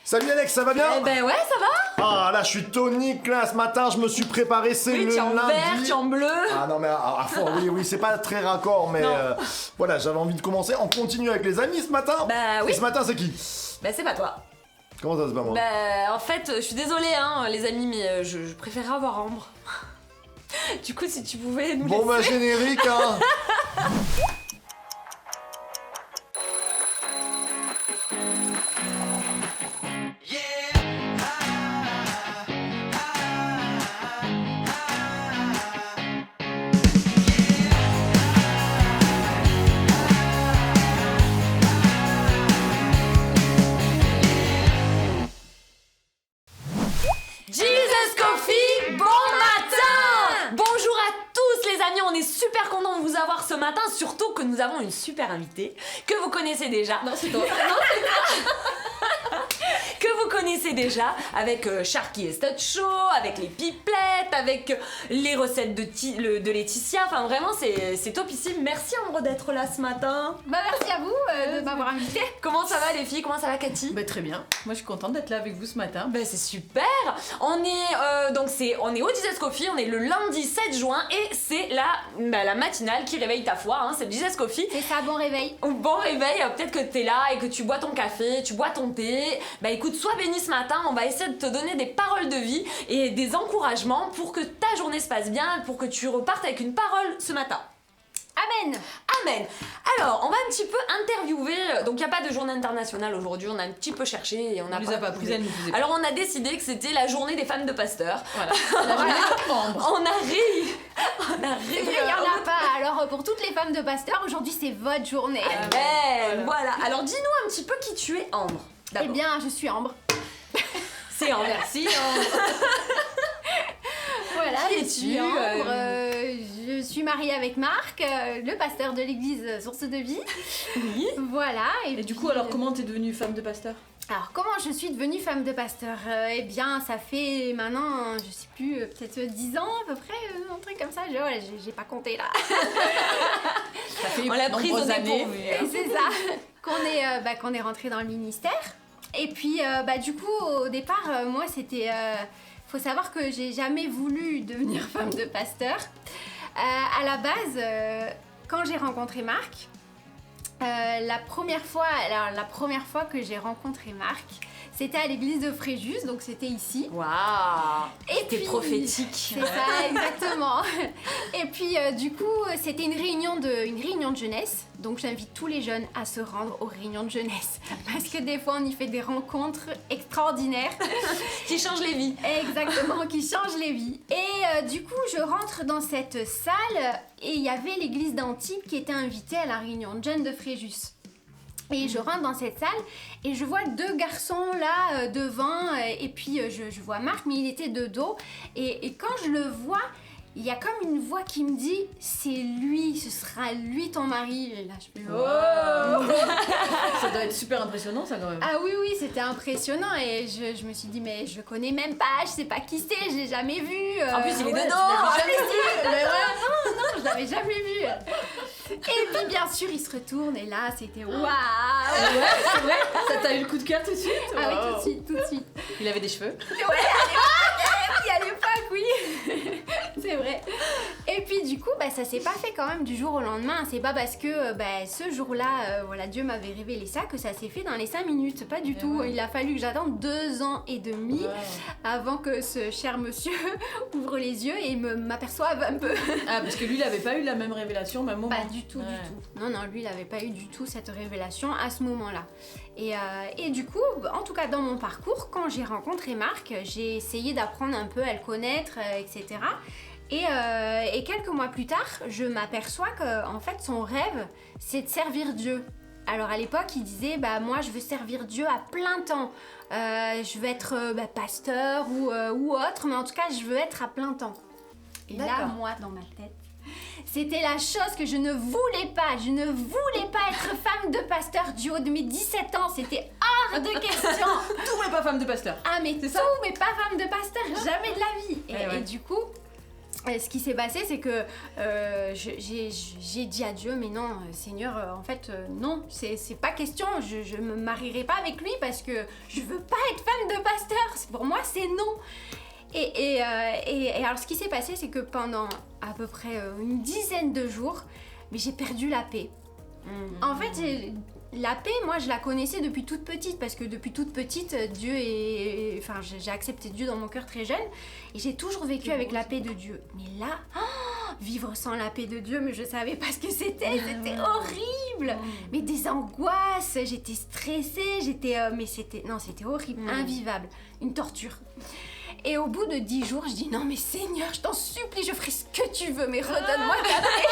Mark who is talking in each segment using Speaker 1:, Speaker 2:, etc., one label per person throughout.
Speaker 1: Salut Alex, ça va bien?
Speaker 2: Eh ben ouais, ça va.
Speaker 1: Ah là, je suis tonique là, ce matin je me suis préparé, c'est
Speaker 2: Oui,
Speaker 1: le
Speaker 2: tu es en
Speaker 1: lundi.
Speaker 2: vert, tu es en bleu.
Speaker 1: Ah non mais à fond, oui, c'est pas très raccord, mais voilà, j'avais envie de commencer. On continue avec les amis ce matin.
Speaker 2: Bah oui.
Speaker 1: Et ce matin c'est qui?
Speaker 2: Bah c'est pas toi.
Speaker 1: Comment ça c'est pas moi?
Speaker 2: Bah en fait, je suis désolée hein, les amis, mais je préférerais avoir Ambre. Du coup, si tu pouvais nous
Speaker 1: Bon bah
Speaker 2: laisser...
Speaker 1: générique hein.
Speaker 2: Jesus Coffee, bon matin! Bonjour à tous les amis, on est super contents de vous avoir ce matin, surtout que nous avons une super invitée que vous connaissez déjà. Non, c'est toi. Que vous connaissez déjà avec Sharky et Stud Show, avec les pipelettes, avec les recettes de Laetitia. Enfin vraiment c'est topissime. Merci Ambre d'être là ce matin.
Speaker 3: Bah merci à vous de m'avoir invité.
Speaker 2: Comment ça va les filles? Comment ça va Cathy?
Speaker 4: Bah très bien, moi je suis contente d'être là avec vous ce matin.
Speaker 2: Bah c'est super. On est au Jesus Coffee, on est le lundi 7 juin et c'est la matinale qui réveille ta foi, hein, c'est le Jesus Coffee.
Speaker 3: C'est ça, bon réveil.
Speaker 2: Bon réveil, peut-être que t'es là et que tu bois ton café, tu bois ton thé. Bah écoute, sois béni ce matin, on va essayer de te donner des paroles de vie et des encouragements pour que ta journée se passe bien, pour que tu repartes avec une parole ce matin.
Speaker 3: Amen.
Speaker 2: Amen. Alors, on va un petit peu interviewer. Donc, il n'y a pas de journée internationale aujourd'hui. On a un petit peu cherché et on n'a
Speaker 4: On les a pas
Speaker 2: trouvé.
Speaker 4: prises, elles nous faisaient pas.
Speaker 2: Alors, on a décidé que c'était la journée des femmes de pasteurs.
Speaker 4: Voilà, la journée de Ambre.
Speaker 2: On a ri.
Speaker 3: C'est vrai, il n'y en a pas. Alors pour toutes les femmes de pasteur, aujourd'hui c'est votre journée.
Speaker 2: Amen. Voilà. Alors, dis-nous un petit peu qui tu es, Ambre.
Speaker 3: Eh
Speaker 2: D'abord.
Speaker 3: bien, je suis Ambre.
Speaker 2: C'est Ambre.
Speaker 4: Merci Ambre.
Speaker 3: Voilà,
Speaker 2: Qui
Speaker 3: je
Speaker 2: es-tu,
Speaker 3: suis Ambre. Je suis mariée avec Marc, le pasteur de l'église Source de Vie.
Speaker 2: Oui.
Speaker 3: Voilà.
Speaker 4: Et du coup, alors comment t'es devenue femme de pasteur?
Speaker 3: Alors, comment je suis devenue femme de pasteur? Eh bien, ça fait maintenant, je sais plus, peut-être 10 ans à peu près, un truc comme ça. J'ai pas compté là.
Speaker 4: Ça fait
Speaker 2: On l'a prise au
Speaker 4: nombreuses années.
Speaker 2: dépourvu.
Speaker 3: Et c'est ça, qu'on est rentré dans le ministère. Et puis, du coup, au départ, moi, c'était... faut savoir que j'ai jamais voulu devenir femme de pasteur. À la base, quand j'ai rencontré Marc, la première fois que j'ai rencontré Marc, c'était à l'église de Fréjus, donc c'était ici.
Speaker 2: Waouh.
Speaker 3: Et
Speaker 2: T'es
Speaker 3: puis-
Speaker 2: prophétique.
Speaker 3: C'est ça, exactement. Et puis du coup, c'était une réunion de jeunesse. Donc j'invite tous les jeunes à se rendre aux réunions de jeunesse. Parce que des fois, on y fait des rencontres extraordinaires.
Speaker 2: Qui change les vies.
Speaker 3: Exactement, qui changent les vies. Et du coup, je rentre dans cette salle et il y avait l'église d'Antibes qui était invitée à la réunion de jeunes de Fréjus. Et je rentre dans cette salle et je vois deux garçons là devant et puis je vois Marc mais il était de dos et quand je le vois il y a comme une voix qui me dit c'est lui, ce sera lui ton mari et là je fais oh.
Speaker 4: Ça doit être super impressionnant ça quand même.
Speaker 3: Ah oui c'était impressionnant et je me suis dit mais je connais même pas, je sais pas qui c'est, je l'ai jamais vu.
Speaker 2: En plus, il est
Speaker 3: ouais,
Speaker 2: de
Speaker 3: tu
Speaker 2: dos.
Speaker 3: l'avais jamais vu. Mais ouais, non, je l'avais jamais vu. Et puis bien sûr il se retourne et là c'était waouh.
Speaker 4: Ouais, c'est vrai. Ça t'a eu le coup de cœur tout de suite?
Speaker 3: Ah
Speaker 4: Wow.
Speaker 3: oui, tout de suite.
Speaker 4: Il avait des cheveux.
Speaker 3: Ouais, à l'époque, oui. C'est vrai. Et puis du coup, ça s'est pas fait quand même du jour au lendemain. C'est pas parce que ce jour-là, Dieu m'avait révélé ça que ça s'est fait dans les 5 minutes. Pas du tout.
Speaker 4: ouais.
Speaker 3: Il a fallu que j'attende 2 ans et demi avant que ce cher monsieur ouvre les yeux et m'aperçoive un peu.
Speaker 4: Ah, parce que lui, il avait pas eu la même révélation au même moment.
Speaker 3: Pas du tout, du tout. Non, lui, il avait pas eu du tout cette révélation à ce moment-là. Et du coup, en tout cas dans mon parcours, quand j'ai rencontré Marc, j'ai essayé d'apprendre un peu à le connaître, etc. Et quelques mois plus tard, je m'aperçois que en fait son rêve, c'est de servir Dieu. Alors à l'époque, il disait moi je veux servir Dieu à plein temps. Je veux être pasteur ou autre, mais en tout cas je veux être à plein temps. Et là,
Speaker 2: D'accord.
Speaker 3: moi, dans ma tête, c'était la chose que je ne voulais pas. Je ne voulais pas être femme de pasteur du haut de mes 17 ans. C'était hors de question.
Speaker 4: Tout mais pas femme de pasteur.
Speaker 3: Ah mais
Speaker 4: C'est
Speaker 3: tout,
Speaker 4: ça
Speaker 3: mais pas femme de pasteur, jamais de la vie.
Speaker 4: Eh ouais.
Speaker 3: Et du coup, ce qui s'est passé, c'est que j'ai dit à Dieu, mais non, Seigneur, en fait, non, c'est pas question, je me marierai pas avec lui parce que je veux pas être femme de pasteur. Pour moi, c'est non. Et alors, ce qui s'est passé, c'est que pendant à peu près une dizaine de jours, mais j'ai perdu la paix. En fait, la paix, moi, je la connaissais depuis toute petite, parce que depuis toute petite, j'ai accepté Dieu dans mon cœur très jeune, et j'ai toujours vécu avec la paix de Dieu. Mais là, vivre sans la paix de Dieu, mais je savais pas ce que c'était horrible. Mais des angoisses, j'étais stressée, c'était horrible, invivable, une torture. Et au bout de 10 jours, je dis non mais Seigneur, je t'en supplie, je ferai ce que tu veux, mais redonne-moi ta paix.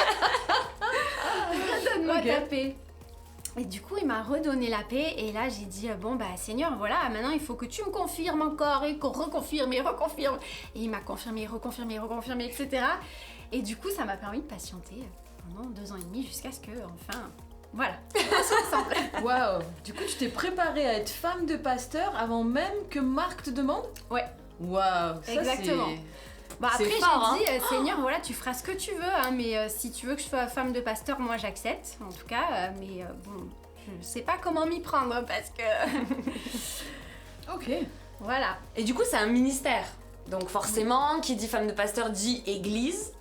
Speaker 3: Redonne-moi ta paix. Et du coup, il m'a redonné la paix, et là j'ai dit bon bah Seigneur, voilà, maintenant il faut que tu me confirmes encore, et qu'on reconfirme et reconfirme. Et il m'a confirmé, reconfirmé, etc. Et du coup, ça m'a permis de patienter pendant 2 ans et demi jusqu'à ce que, enfin, voilà, on soit ensemble.
Speaker 4: Waouh. Du coup, tu t'es préparée à être femme de pasteur avant même que Marc te demande?
Speaker 3: Ouais.
Speaker 4: Waouh.
Speaker 3: Exactement. Bah après,
Speaker 2: C'est fort,
Speaker 3: j'ai dit, Seigneur, voilà, tu feras ce que tu veux, hein, mais si tu veux que je sois femme de pasteur, moi j'accepte, en tout cas, mais bon, je sais pas comment m'y prendre, parce que...
Speaker 4: Ok.
Speaker 3: Voilà.
Speaker 2: Et du coup, c'est un ministère. Donc forcément, qui dit femme de pasteur dit église.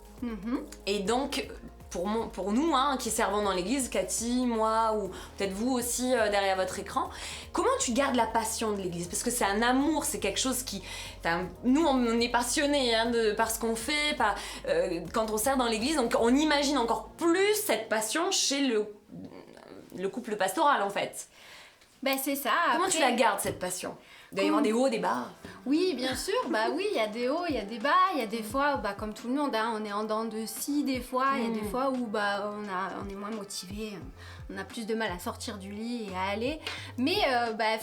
Speaker 2: Et donc, pour nous, hein, qui servons dans l'église, Cathy, moi, ou peut-être vous aussi derrière votre écran, comment tu gardes la passion de l'église? Parce que c'est un amour, c'est quelque chose qui... Nous, on est passionnés hein, par ce qu'on fait, quand on sert dans l'église, donc on imagine encore plus cette passion chez le couple pastoral, en fait.
Speaker 3: Ben c'est ça.
Speaker 2: Comment
Speaker 3: après...
Speaker 2: tu la gardes, cette passion? Il doit y avoir des hauts, des bas.
Speaker 3: Oui, bien sûr, bah oui, il y a des hauts, il y a des bas, il y a des fois, bah, comme tout le monde, hein, on est en dents de scie des fois, il y a des fois où bah, on est moins motivé, on a plus de mal à sortir du lit et à aller, mais bah,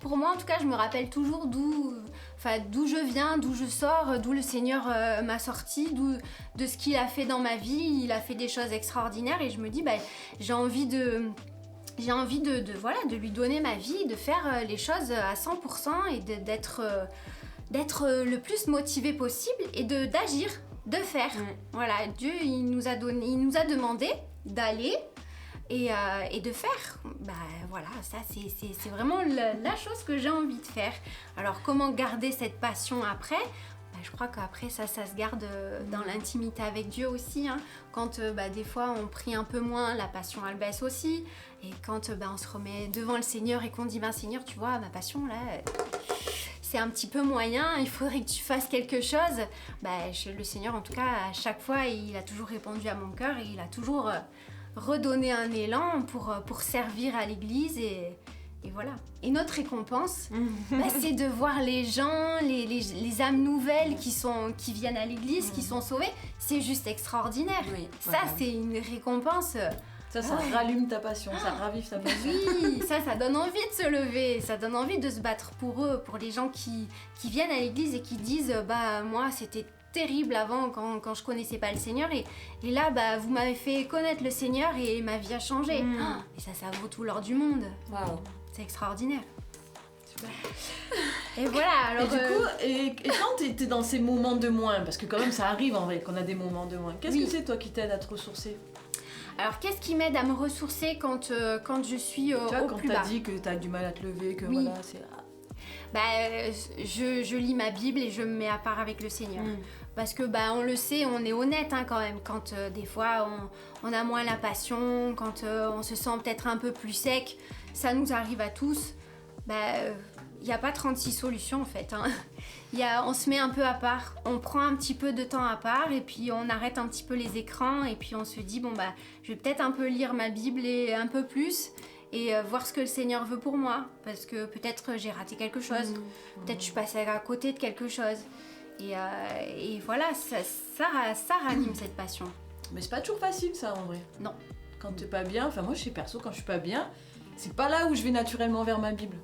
Speaker 3: pour moi en tout cas, je me rappelle toujours d'où je viens, d'où je sors, d'où le Seigneur m'a sorti, de ce qu'il a fait dans ma vie. Il a fait des choses extraordinaires et je me dis, bah, j'ai envie de lui donner ma vie, de faire les choses à 100% et d'être le plus motivé possible et d'agir, de faire. Voilà, Dieu il nous a demandé d'aller et de faire. Bah voilà, ça c'est vraiment la chose que j'ai envie de faire. Alors comment garder cette passion après? Je crois qu'après ça se garde dans l'intimité avec Dieu aussi, hein. Quand des fois on prie un peu moins, la passion elle baisse aussi. Et quand on se remet devant le Seigneur et qu'on dit Seigneur, tu vois, ma passion là, c'est un petit peu moyen, il faudrait que tu fasses quelque chose. Le Seigneur en tout cas, à chaque fois, il a toujours répondu à mon cœur et il a toujours redonné un élan pour servir à l'église et voilà. Et notre récompense, c'est de voir les gens, les âmes nouvelles qui viennent à l'église, qui sont sauvées. C'est juste extraordinaire. Oui, ça, c'est une récompense.
Speaker 4: Ça rallume ta passion, ça ravive ta passion.
Speaker 3: Oui, ça donne envie de se lever, ça donne envie de se battre pour eux, pour les gens qui viennent à l'église et qui disent moi, c'était terrible avant quand je connaissais pas le Seigneur et là vous m'avez fait connaître le Seigneur et ma vie a changé. Et ça vaut tout l'or du monde.
Speaker 2: Waouh.
Speaker 3: C'est extraordinaire. Super. Et voilà, alors...
Speaker 4: Et du coup, et quand t'es dans ces moments de moins, parce que quand même ça arrive en vrai qu'on a des moments de moins, qu'est-ce que c'est toi qui t'aide à te ressourcer?
Speaker 3: Alors qu'est-ce qui m'aide à me ressourcer quand je suis au plus bas?
Speaker 4: Quand t'as dit que t'as du mal à te lever, que voilà, c'est...
Speaker 3: je lis ma Bible et je me mets à part avec le Seigneur. Parce que on le sait, on est honnête hein, quand même. Quand des fois on a moins la passion, quand on se sent peut-être un peu plus sec, ça nous arrive à tous. Il n'y a pas 36 solutions en fait. Hein. On se met un peu à part, on prend un petit peu de temps à part et puis on arrête un petit peu les écrans et puis on se dit je vais peut-être un peu lire ma Bible et un peu plus et voir ce que le Seigneur veut pour moi parce que peut-être j'ai raté quelque chose, peut-être je suis passée à côté de quelque chose et voilà, ça ranime cette passion.
Speaker 4: Mais c'est pas toujours facile ça en vrai.
Speaker 3: Non.
Speaker 4: Quand t'es pas bien, enfin moi je sais perso, quand je suis pas bien, c'est pas là où je vais naturellement vers ma Bible.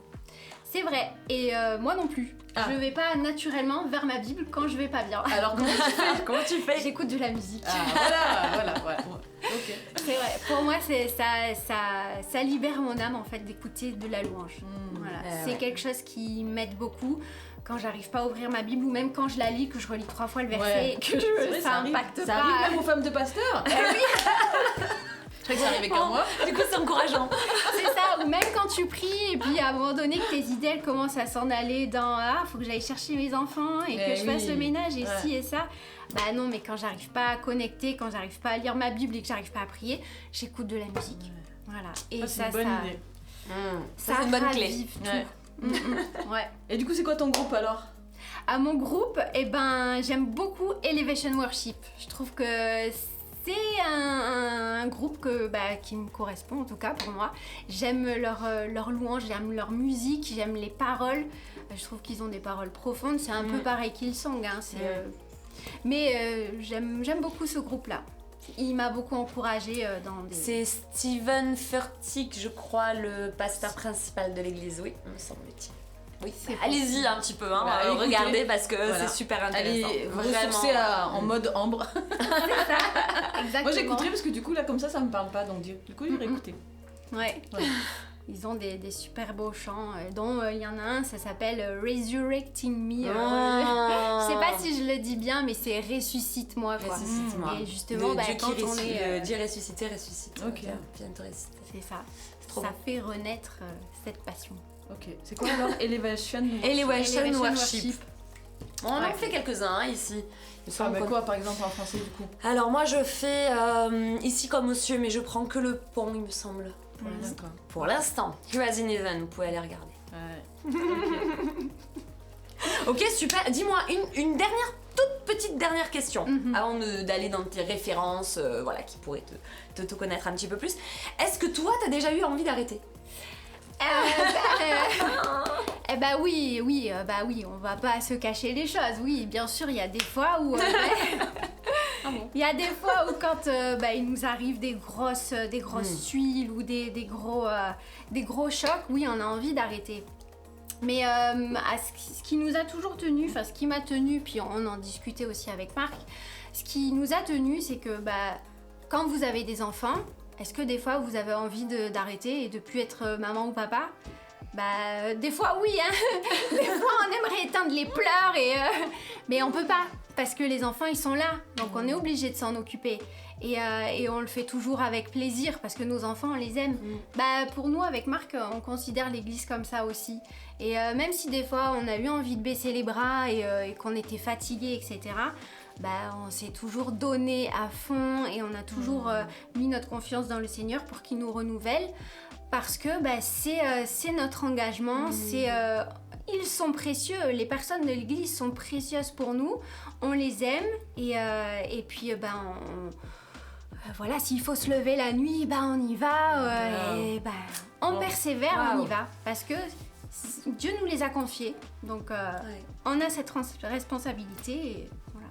Speaker 3: C'est vrai, et moi non plus. Je vais pas naturellement vers ma Bible quand je vais pas bien.
Speaker 4: Alors comment tu fais?
Speaker 2: Comment tu fais?
Speaker 3: J'écoute de la musique.
Speaker 4: Voilà. Ok.
Speaker 3: C'est vrai, pour moi, ça libère mon âme en fait d'écouter de la louange. Voilà. C'est quelque chose qui m'aide beaucoup. Quand j'arrive pas à ouvrir ma Bible ou même quand je la lis, que je relis 3 fois le verset, que
Speaker 4: vrai,
Speaker 3: ça impacte pas.
Speaker 4: Ça arrive même aux femmes de pasteurs.
Speaker 3: Oui.
Speaker 4: Je crois que ça arrivait qu'à moi.
Speaker 2: Du coup, c'est encourageant.
Speaker 3: C'est ça, ou même quand tu pries et puis à un moment donné que tes idées elles commencent à s'en aller dans faut que j'aille chercher mes enfants et que je fasse le ménage et ci et ça. Bah non, mais quand j'arrive pas à connecter, quand j'arrive pas à lire ma Bible et que j'arrive pas à prier, j'écoute de la musique. Voilà. Et
Speaker 4: c'est une bonne idée.
Speaker 2: Ça, c'est une bonne clé.
Speaker 3: ravive tout.
Speaker 4: Ouais.
Speaker 3: Ouais.
Speaker 4: Et du coup, c'est quoi ton groupe alors?
Speaker 3: À mon groupe, j'aime beaucoup Elevation Worship. Je trouve que c'est un groupe qui me correspond en tout cas pour moi. J'aime leur louange, j'aime leur musique, j'aime les paroles. Je trouve qu'ils ont des paroles profondes. C'est un peu pareil qu'Hillsong. Mais j'aime beaucoup ce groupe-là. Il m'a beaucoup encouragée dans des...
Speaker 2: C'est Steven Furtick, je crois, le pasteur principal de l'église, oui, me semble-t-il. Oui, allez-y un petit peu, regardez parce que c'est super intéressant.
Speaker 4: Allez vous ressourcer en mode ambre.
Speaker 3: Exactement.
Speaker 4: Moi j'écouterai parce que du coup là comme ça me parle pas, donc du coup j'irai écouter.
Speaker 3: Ouais. Ils ont des super beaux chants, dont il y en a un, ça s'appelle Resurrecting Me. Je sais pas si je le dis bien, mais c'est ressuscite-moi quoi.
Speaker 2: Ressuscite-moi.
Speaker 3: Et justement, quand on est...
Speaker 2: Dieu ressuscité, ressuscite.
Speaker 4: Ok.
Speaker 2: Viens te ressusciter.
Speaker 3: C'est ça.
Speaker 2: Trop
Speaker 3: Ça
Speaker 2: bon.
Speaker 3: fait renaître cette passion.
Speaker 4: Ok. C'est quoi alors? Elevation
Speaker 2: Worship. On en fait quelques-uns ici.
Speaker 4: Quoi par exemple en français du coup?
Speaker 2: Alors moi je fais ici comme aux cieux, mais je prends que le pont il me semble.
Speaker 4: D'accord.
Speaker 2: Pour l'instant, Heroes in Heaven, vous pouvez aller regarder.
Speaker 4: Ouais.
Speaker 2: Ok, super. Dis-moi une toute petite dernière question avant d'aller dans tes références, qui pourraient te connaître un petit peu plus. Est-ce que toi, t'as déjà eu envie d'arrêter?
Speaker 3: Oui, on va pas se cacher les choses. Oui, bien sûr, il y a des fois où... Il y a des fois où quand il nous arrive des grosses tuiles ou des gros chocs, oui, on a envie d'arrêter. Mais ce qui nous a toujours tenu, ce qui m'a tenu, puis on en discutait aussi avec Marc, ce qui nous a tenu, c'est que quand vous avez des enfants, est-ce que des fois vous avez envie d'arrêter et de plus être maman ou papa? Des fois oui, hein. Des fois on aimerait éteindre les pleurs mais on peut pas parce que les enfants ils sont là, donc on est obligé de s'en occuper et on le fait toujours avec plaisir parce que nos enfants on les aime. Pour nous avec Marc on considère l'église comme ça aussi et même si des fois on a eu envie de baisser les bras et qu'on était fatigué etc. On s'est toujours donné à fond et on a toujours mis notre confiance dans le Seigneur pour qu'il nous renouvelle. Parce que c'est notre engagement, ils sont précieux, les personnes de l'église sont précieuses pour nous, on les aime et puis s'il faut se lever la nuit, on y va, on persévère, on y va, parce que Dieu nous les a confiés, donc on a cette responsabilité et voilà.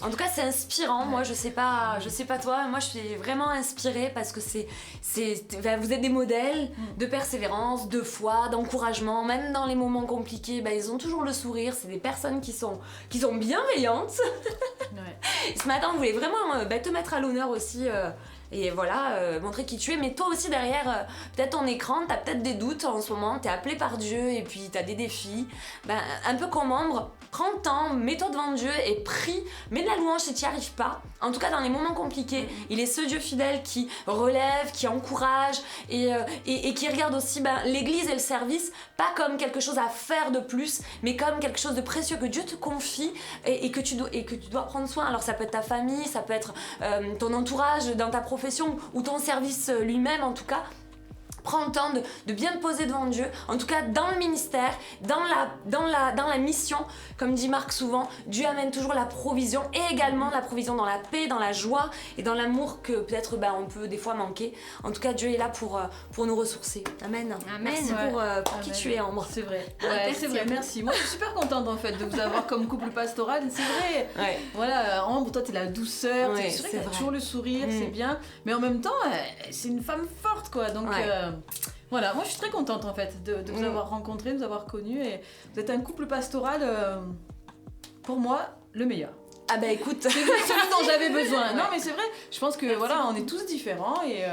Speaker 2: En tout cas, c'est inspirant. Moi, je sais pas toi, moi je suis vraiment inspirée parce que vous êtes des modèles de persévérance, de foi, d'encouragement, même dans les moments compliqués, ils ont toujours le sourire. C'est des personnes qui sont bienveillantes. Ouais. Ce matin, on voulait vraiment te mettre à l'honneur aussi. Et montrer qui tu es, mais toi aussi derrière peut-être ton écran, t'as peut-être des doutes en ce moment, t'es appelé par Dieu et puis t'as des défis, un peu comme Ambre, prends le temps, mets-toi devant Dieu et prie, mets de la louange si t'y arrives pas, en tout cas dans les moments compliqués, il est ce Dieu fidèle qui relève, qui encourage et qui regarde aussi l'église et le service, pas comme quelque chose à faire de plus, mais comme quelque chose de précieux que Dieu te confie et que tu dois prendre soin. Alors ça peut être ta famille, ça peut être ton entourage dans ta profession ou ton service lui-même en tout cas. Prends le temps de bien te poser devant Dieu, en tout cas dans le ministère, dans la mission, comme dit Marc souvent, Dieu amène toujours la provision et également la provision dans la paix, dans la joie et dans l'amour que peut-être on peut des fois manquer. En tout cas, Dieu est là pour nous ressourcer. Amen. Merci pour qui tu es, Ambre.
Speaker 4: C'est vrai. Ouais, c'est vrai, merci. Moi, je suis super contente en fait de vous avoir comme couple pastoral, c'est vrai. Ouais. Voilà, Ambre, toi, t'es la douceur, c'est vrai que t'as toujours le sourire, c'est bien. Mais en même temps, c'est une femme forte, quoi. Donc, voilà, moi je suis très contente en fait de vous avoir rencontré, de vous avoir connu et vous êtes un couple pastoral pour moi le meilleur.
Speaker 2: Ah bah écoute,
Speaker 4: c'est celui dont j'avais besoin. Non mais c'est vrai, je pense que voilà, on est tous différents et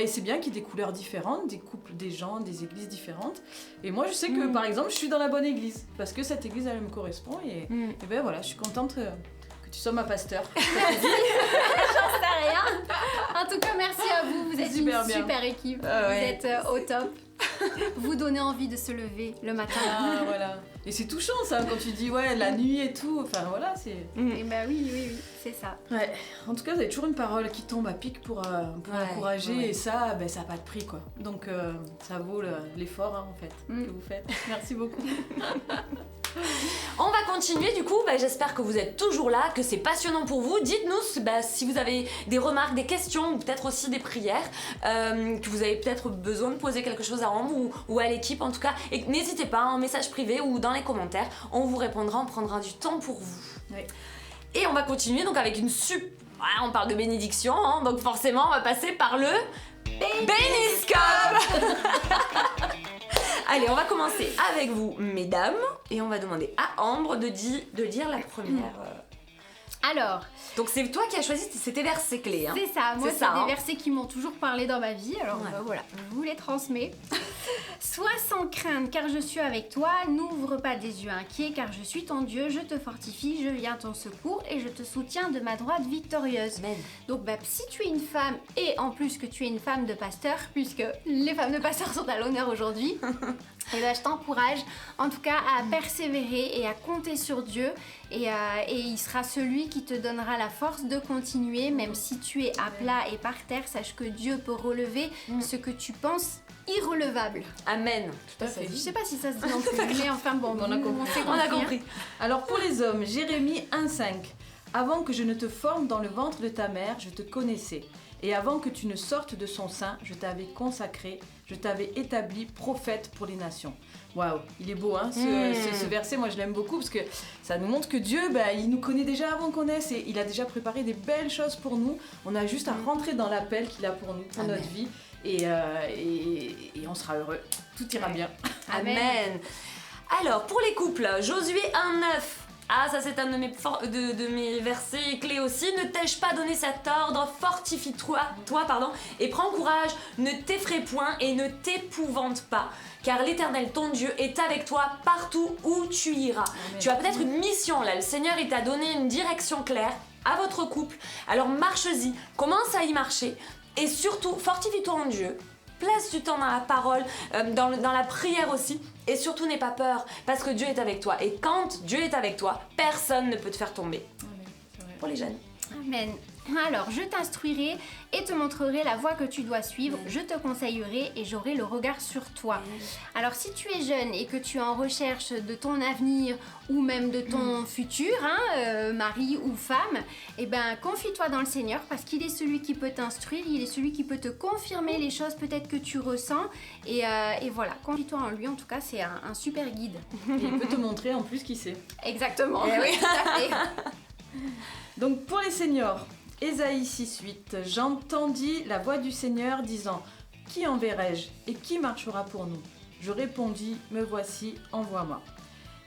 Speaker 4: c'est bien qu'il y ait des couleurs différentes, des couples, des gens, des églises différentes. Et moi je sais que par exemple je suis dans la bonne église parce que cette église elle me correspond et ben voilà, je suis contente que tu sois ma pasteur.
Speaker 3: J'en sais rien. En tout cas, merci à vous. Vous êtes
Speaker 4: super
Speaker 3: une
Speaker 4: bien.
Speaker 3: super équipe.
Speaker 2: Ah ouais.
Speaker 3: Vous êtes au top. Vous donnez envie de se lever le matin.
Speaker 4: Ah voilà. Et c'est touchant ça quand tu dis ouais la nuit et tout. Enfin voilà c'est.
Speaker 3: Et bah oui, c'est ça.
Speaker 4: Ouais. En tout cas vous avez toujours une parole qui tombe à pic pour encourager et ça ça a pas de prix quoi. Donc ça vaut l'effort en fait que vous faites. Merci beaucoup.
Speaker 2: On va continuer du coup, j'espère que vous êtes toujours là, que c'est passionnant pour vous. Dites-nous si vous avez des remarques, des questions ou peut-être aussi des prières, que vous avez peut-être besoin de poser quelque chose à Ambre ou à l'équipe en tout cas. Et n'hésitez pas en message privé ou dans les commentaires, on vous répondra, on prendra du temps pour vous.
Speaker 4: Oui.
Speaker 2: Et on va continuer donc avec on parle de bénédiction, hein, donc forcément on va passer par le Béniscope. Allez, on va commencer avec vous, mesdames, et on va demander à Ambre de lire la première.
Speaker 3: Alors,
Speaker 2: donc c'est toi qui as choisi, c'était versets clés. Hein.
Speaker 3: c'est ça, moi c'est
Speaker 2: hein.
Speaker 3: des versets qui m'ont toujours parlé dans ma vie, alors voilà, je vous les transmets. Sois sans crainte car je suis avec toi, n'ouvre pas des yeux inquiets car je suis ton Dieu, je te fortifie, je viens à ton secours et je te soutiens de ma droite victorieuse.
Speaker 2: Amen.
Speaker 3: Donc si tu es une femme et en plus que tu es une femme de pasteur, puisque les femmes de pasteur sont à l'honneur aujourd'hui, et je t'encourage en tout cas à persévérer et à compter sur Dieu et il sera celui qui te donnera la force de continuer même si tu es à plat et par terre, sache que Dieu peut relever ce que tu penses irrelevable.
Speaker 2: Amen.
Speaker 4: Tout à fait.
Speaker 3: Je sais pas si ça se dit non plus, mais enfin bon,
Speaker 4: On a compris.
Speaker 2: On a compris.
Speaker 4: Alors pour les hommes, Jérémie 1,5. Avant que je ne te forme dans le ventre de ta mère, je te connaissais. Et avant que tu ne sortes de son sein, je t'avais consacré, je t'avais établi prophète pour les nations. Waouh, il est beau, hein, ce verset, moi je l'aime beaucoup parce que ça nous montre que Dieu, il nous connaît déjà avant qu'on naisse et il a déjà préparé des belles choses pour nous. On a juste à rentrer dans l'appel qu'il a pour nous, pour notre vie et on sera heureux. Tout ira bien.
Speaker 2: Amen. Alors, pour les couples, Josué 1,9. Ah, ça c'est un de mes versets clés aussi. Ne t'ai-je pas donné cet ordre? Fortifie-toi, et prends courage, ne t'effraie point et ne t'épouvante pas. Car l'Éternel, ton Dieu, est avec toi partout où tu iras. Amen. Tu as peut-être une mission là. Le Seigneur, il t'a donné une direction claire à votre couple. Alors marche-y, commence à y marcher. Et surtout, fortifie-toi en Dieu. Place du temps dans la parole, dans la prière aussi. Et surtout, n'aie pas peur, parce que Dieu est avec toi. Et quand Dieu est avec toi, personne ne peut te faire tomber.
Speaker 4: Amen. C'est vrai.
Speaker 2: Pour les jeunes.
Speaker 3: Amen. Alors, je t'instruirai et te montrerai la voie que tu dois suivre, je te conseillerai et j'aurai le regard sur toi. Alors, si tu es jeune et que tu es en recherche de ton avenir ou même de ton futur, mari ou femme, confie-toi dans le Seigneur parce qu'il est celui qui peut t'instruire, il est celui qui peut te confirmer les choses peut-être que tu ressens et voilà, confie-toi en lui, en tout cas, c'est un super guide.
Speaker 4: Et il peut te montrer en plus qui c'est.
Speaker 3: Exactement.
Speaker 2: Oui.
Speaker 3: Tout à fait.
Speaker 4: Donc pour les seniors, Ésaïe 6,8, j'entendis la voix du Seigneur disant, qui enverrai-je et qui marchera pour nous? Je répondis, me voici, envoie-moi.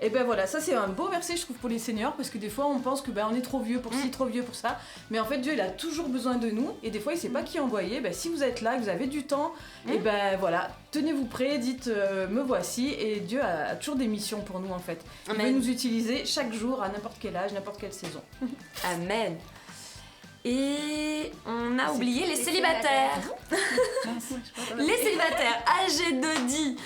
Speaker 4: Et voilà, ça c'est un beau verset je trouve pour les seniors parce que des fois on pense que on est trop vieux pour ci, trop vieux pour ça, mais en fait Dieu il a toujours besoin de nous et des fois il sait pas qui envoyer. Si vous êtes là, que vous avez du temps, et voilà, tenez-vous prêts, dites me voici et Dieu a toujours des missions pour nous en fait. Il veut nous utiliser chaque jour à n'importe quel âge, n'importe quelle saison.
Speaker 2: Amen. Et on a oublié les célibataires. Les célibataires âgés de 10.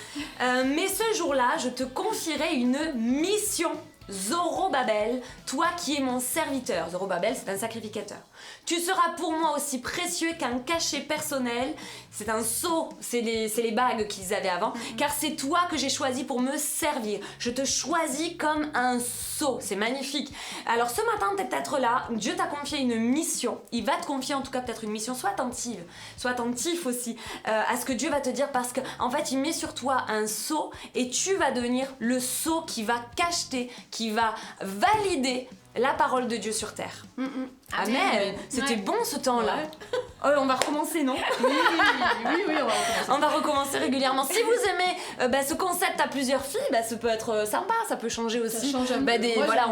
Speaker 2: Mais ce jour-là, je te confierai une mission. Zorobabel, toi qui es mon serviteur. Zorobabel, c'est un sacrificateur. Tu seras pour moi aussi précieux qu'un cachet personnel. C'est un sceau, c'est les bagues qu'ils avaient avant. Car c'est toi que j'ai choisi pour me servir. Je te choisis comme un sceau. C'est magnifique. Alors ce matin, t'es peut-être là. Dieu t'a confié une mission. Il va te confier en tout cas peut-être une mission. Sois attentive. Sois attentif aussi à ce que Dieu va te dire. Parce qu'en fait, il met sur toi un sceau. Et tu vas devenir le sceau qui va cacheter, qui va valider la parole de Dieu sur terre. Amen. C'était bon ce temps-là.
Speaker 4: Ouais.
Speaker 2: On va recommencer, non?
Speaker 4: Oui, on va recommencer.
Speaker 2: On va recommencer régulièrement. Si vous aimez ce concept à plusieurs filles, ça peut être sympa, ça peut changer aussi.
Speaker 4: Ça change un peu.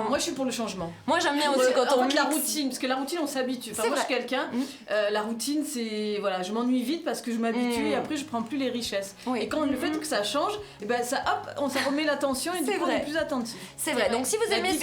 Speaker 4: Moi, je suis pour le changement.
Speaker 2: Moi, j'aime bien aussi quand on
Speaker 4: mixe. La
Speaker 2: mixe.
Speaker 4: routine, parce que la routine, on s'habitue. Enfin,
Speaker 2: C'est
Speaker 4: moi, je
Speaker 2: vrai.
Speaker 4: suis quelqu'un, la routine, c'est... Voilà, je m'ennuie vite parce que je m'habitue et après, je prends plus les richesses.
Speaker 2: Oui.
Speaker 4: Et quand le fait que ça change, ça remet l'attention et du coup, on est plus attentif.
Speaker 2: C'est vrai. Donc, si vous aimez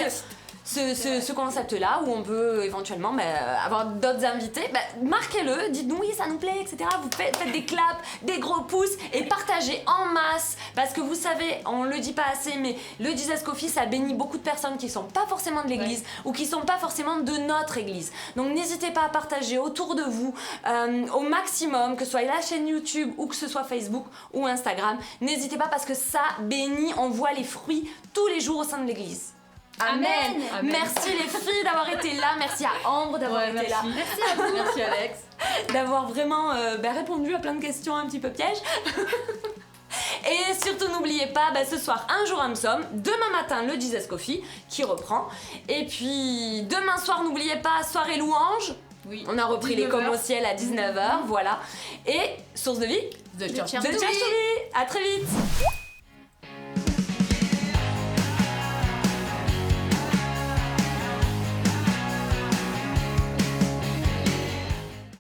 Speaker 2: ce concept-là, où on peut éventuellement avoir d'autres invités, marquez-le, dites-nous oui, ça nous plaît, etc. Vous faites des claps, des gros pouces et partagez en masse. Parce que vous savez, on le dit pas assez, mais le Jesus Coffee, ça bénit beaucoup de personnes qui sont pas forcément de l'église ou qui sont pas forcément de notre église. Donc n'hésitez pas à partager autour de vous au maximum, que ce soit la chaîne YouTube ou que ce soit Facebook ou Instagram. N'hésitez pas parce que ça bénit, on voit les fruits tous les jours au sein de l'église. Amen. Merci les filles d'avoir été là, merci à Ambre d'avoir été là.
Speaker 4: Merci à vous. Merci Alex.
Speaker 2: D'avoir vraiment répondu à plein de questions un petit peu pièges. Et surtout n'oubliez pas, ce soir un jour un psaume, demain matin le Jesus Coffee qui reprend. Et puis demain soir n'oubliez pas soirée louange.
Speaker 4: Oui.
Speaker 2: On a repris les Comme au ciel à 19h, voilà. Et source de vie
Speaker 4: de
Speaker 2: Church TV. À très vite.